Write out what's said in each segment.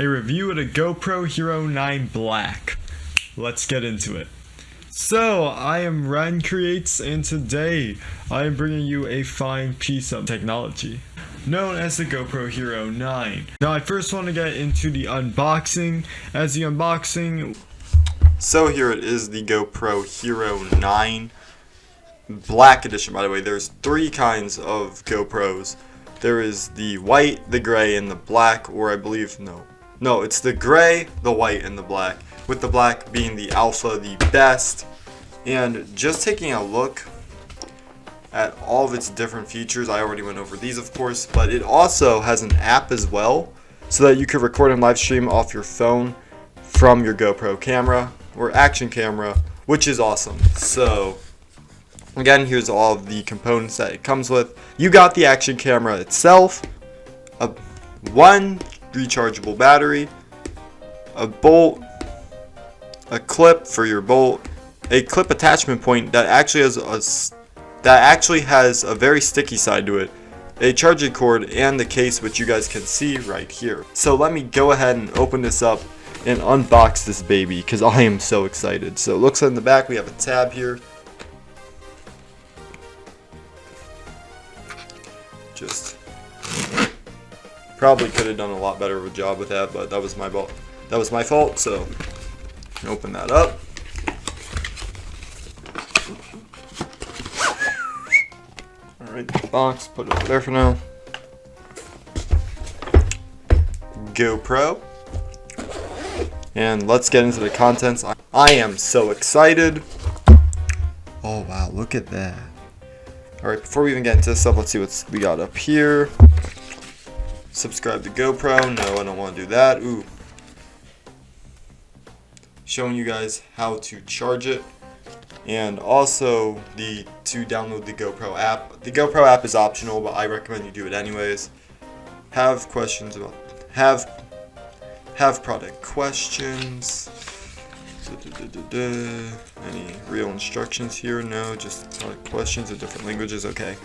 a review of the GoPro Hero 9 Black. Let's get into it. So, I am Ryan Creates, and today I am bringing you a fine piece of technology known as the GoPro Hero 9. Now, I first want to get into the unboxing. So here it is, the GoPro Hero 9 Black Edition. By the way, there's three kinds of GoPros. There is the white, the gray, and the black, or I believe, no, it's the gray, the white, and the black, with the black being the alpha, the best. And just taking a look at all of its different features, I already went over these of course, but it also has an app as well, so that you can record and live stream off your phone from your GoPro camera or action camera, which is awesome. So again, here's all of the components that it comes with. You got the action camera itself, one rechargeable battery, a bolt, a clip for your bolt, a clip attachment point that actually has a very sticky side to it, a charging cord, and the case, which you guys can see right here. So let me go ahead and open this up and unbox this baby, because I am so excited. So it looks like in the back we have a tab here. Just probably could have done a lot better of a job with that, but that was my fault. So open that up. Alright, the box, put it over there for now. GoPro. And let's get into the contents. I am so excited. Oh wow, look at that. Alright, before we even get into this stuff, let's see what we got up here. Subscribe to GoPro. No, I don't want to do that. Ooh. Showing you guys how to charge it. And also to download the GoPro app. The GoPro app is optional, but I recommend you do it anyways. Have product questions. Any real instructions here? No, just product questions in different languages. Okay.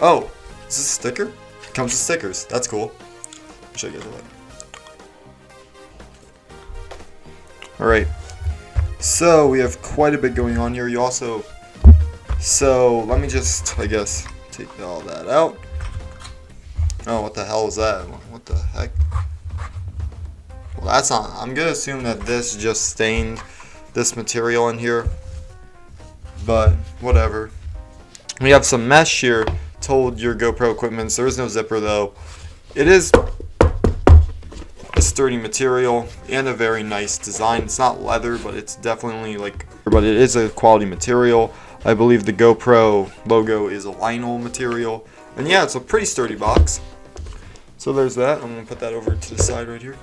Oh, is this a sticker? It comes with stickers. That's cool. I'll show you guys that. Alright, so we have quite a bit going on here. So let me just, I guess, take all that out. Oh, what the hell is that? What the heck? Well, that's not, I'm gonna assume that this just stained this material in here, but whatever. We have some mesh here to hold your GoPro equipment. There is no zipper though. It is a sturdy material and a very nice design. It's not leather, but it's definitely but it is a quality material. I believe the GoPro logo is a vinyl material, and yeah, it's a pretty sturdy box. So there's that. I'm gonna put that over to the side right here.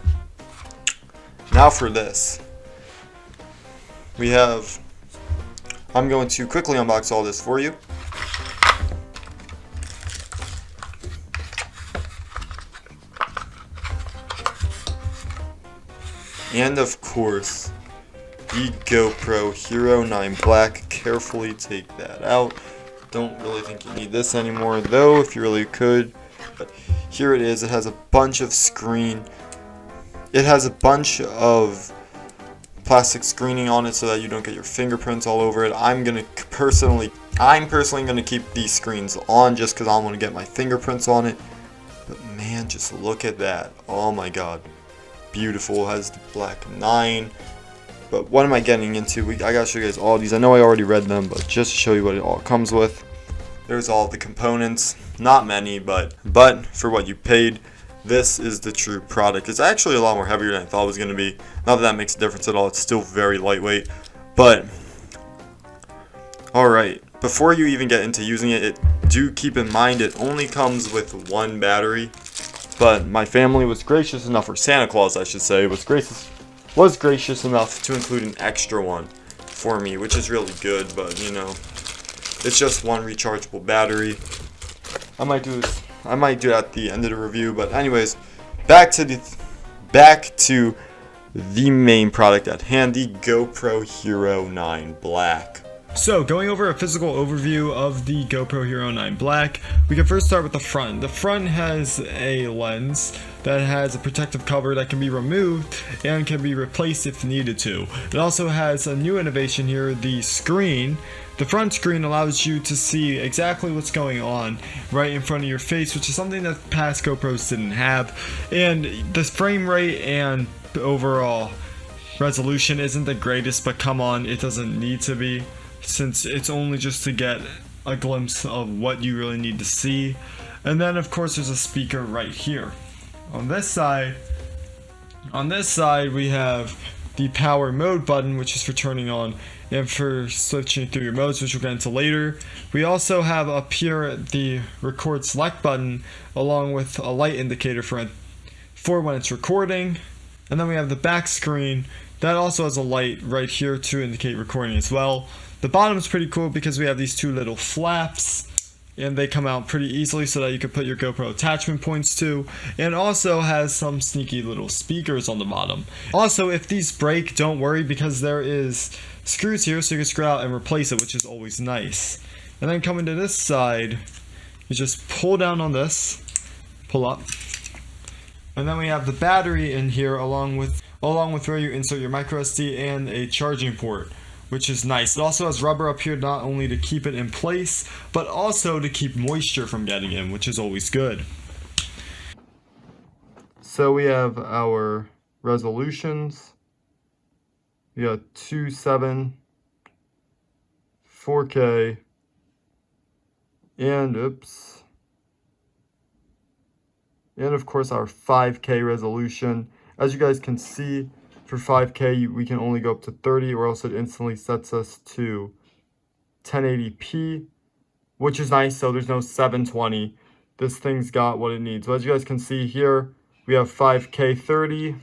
Now for this, I'm going to quickly unbox all this for you. And of course, the GoPro Hero 9 Black. Carefully take that out. Don't really think you need this anymore, though, if you really could. But here it is. It has a bunch of plastic screening on it so that you don't get your fingerprints all over it. I'm personally gonna keep these screens on just because I want to get my fingerprints on it. But man, just look at that. Oh my god. Beautiful. It has the black 9. But what am I getting into? I gotta show you guys all these. I know I already read them, but just to show you what it all comes with. There's all the components. Not many, but for what you paid, this is the true product. It's actually a lot more heavier than I thought it was gonna be. Not that makes a difference at all. It's still very lightweight. But alright, before you even get into using it, do keep in mind it only comes with one battery. But my family was gracious enough, or Santa Claus I should say, was gracious enough to include an extra one for me, which is really good, but you know, it's just one rechargeable battery. I might do it at the end of the review, but anyways, back to the main product at hand, the GoPro Hero 9 Black. So, going over a physical overview of the GoPro Hero 9 Black, we can first start with the front. The front has a lens that has a protective cover that can be removed and can be replaced if needed to. It also has a new innovation here, the screen. The front screen allows you to see exactly what's going on right in front of your face, which is something that past GoPros didn't have. And the frame rate and overall resolution isn't the greatest, but come on, it doesn't need to be, since it's only just to get a glimpse of what you really need to see. And then of course there's a speaker right here. On this side we have the power mode button, which is for turning on and for switching through your modes, which we'll get into later. We also have up here the record select button along with a light indicator for when it's recording. And then we have the back screen that also has a light right here to indicate recording as well. The bottom is pretty cool because we have these two little flaps and they come out pretty easily so that you can put your GoPro attachment points to, and also has some sneaky little speakers on the bottom. Also, if these break, don't worry, because there is screws here so you can screw out and replace it, which is always nice. And then coming to this side, you just pull down on this, pull up, and then we have the battery in here along with where you insert your micro SD and a charging port, which is nice. It also has rubber up here not only to keep it in place, but also to keep moisture from getting in, which is always good. So we have our resolutions. We got 2.7, 4K, and of course our 5K resolution. As you guys can see, for 5K, we can only go up to 30, or else it instantly sets us to 1080p, which is nice, so there's no 720. This thing's got what it needs. So as you guys can see here, we have 5K 30,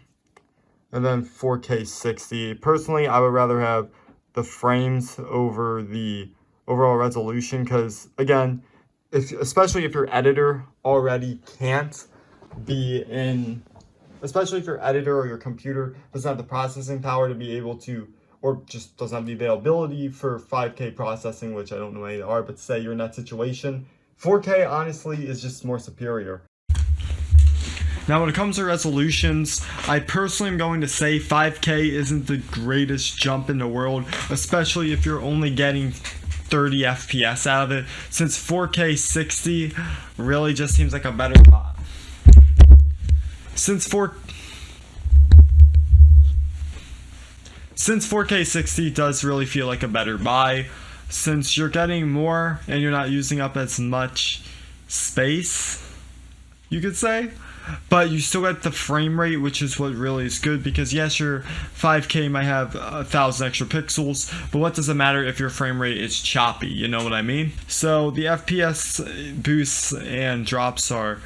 and then 4K 60. Personally, I would rather have the frames over the overall resolution, because, again, especially if your editor already can't be in... Especially if your editor or your computer doesn't have the processing power to be able to, or just doesn't have the availability for 5K processing, which I don't know any are, but say you're in that situation, 4K honestly is just more superior. Now when it comes to resolutions, I personally am going to say 5K isn't the greatest jump in the world, especially if you're only getting 30 FPS out of it, since 4K 60 really just seems like a better buy. Since 4K 60 does really feel like a better buy, since you're getting more and you're not using up as much space, you could say, but you still get the frame rate, which is what really is good, because yes, your 5K might have 1,000 extra pixels, but what does it matter if your frame rate is choppy, you know what I mean? So the FPS boosts and drops are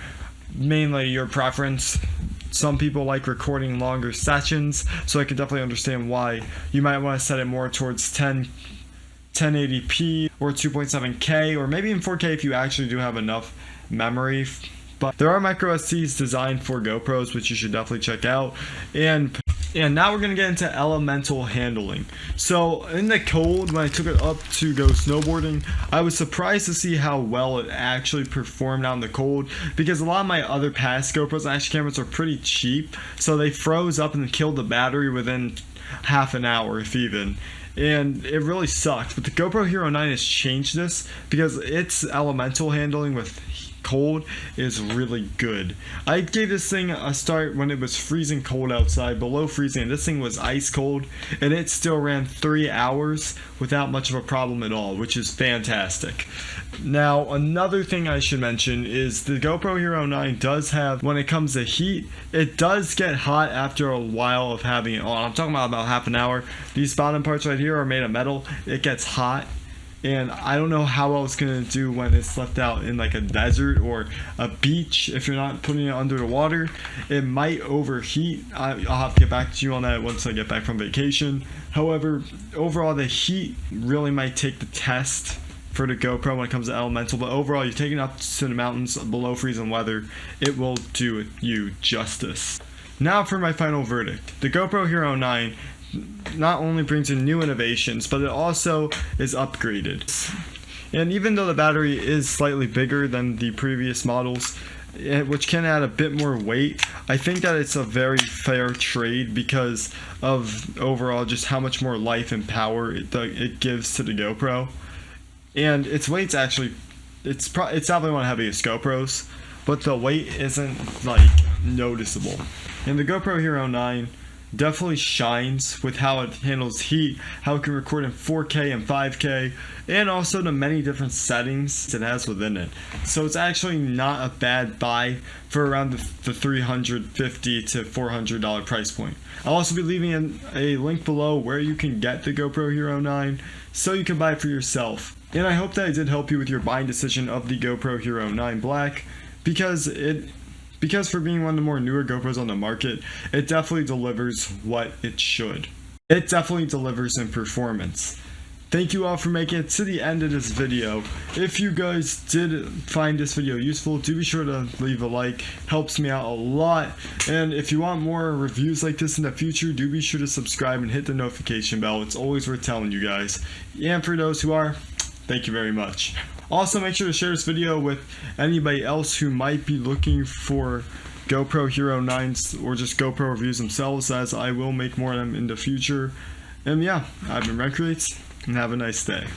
mainly your preference. Some people like recording longer sessions, so I can definitely understand why you might want to set it more towards 1080p or 2.7K, or maybe in 4K if you actually do have enough memory. But there are micro SDs designed for GoPros, which you should definitely check out. And now we're going to get into elemental handling. So in the cold, when I took it up to go snowboarding, I was surprised to see how well it actually performed out in the cold, because a lot of my other past GoPros and action cameras are pretty cheap, so they froze up and killed the battery within half an hour, if even. And it really sucked. But the GoPro Hero 9 has changed this, because its elemental handling with cold is really good. I gave this thing a start when it was freezing cold outside, below freezing, and this thing was ice cold, and it still ran 3 hours without much of a problem at all, which is fantastic. Now, another thing I should mention is the GoPro Hero 9 does have, when it comes to heat, it does get hot after a while of having it on. I'm talking about half an hour. These bottom parts right here are made of metal. It gets hot. And I don't know how well it's going to do when it's left out in like a desert or a beach. If you're not putting it under the water, it might overheat. I'll have to get back to you on that once I get back from vacation. However, overall the heat really might take the test for the GoPro when it comes to elemental. But overall, you're taking it up to the mountains below freezing weather, it will do you justice. Now for my final verdict. The GoPro Hero 9 not only brings in new innovations, but it also is upgraded. And even though the battery is slightly bigger than the previous models, which can add a bit more weight, I think that it's a very fair trade because of overall just how much more life and power it gives to the GoPro. And its weight's actually, it's definitely one of the heaviest GoPros, but the weight isn't like noticeable. And the GoPro Hero 9 definitely shines with how it handles heat, how it can record in 4K and 5K, and also the many different settings it has within it. So it's actually not a bad buy for around the $350 to $400 price point. I'll also be leaving a link below where you can get the GoPro Hero 9 so you can buy it for yourself. And I hope that I did help you with your buying decision of the GoPro Hero 9 Black, because for being one of the more newer GoPros on the market, it definitely delivers what it should. It definitely delivers in performance. Thank you all for making it to the end of this video. If you guys did find this video useful, do be sure to leave a like. Helps me out a lot. And if you want more reviews like this in the future, do be sure to subscribe and hit the notification bell. It's always worth telling you guys. And for those who are, thank you very much. Also, make sure to share this video with anybody else who might be looking for GoPro Hero 9s or just GoPro reviews themselves, as I will make more of them in the future. And yeah, I've been Recreates, and have a nice day.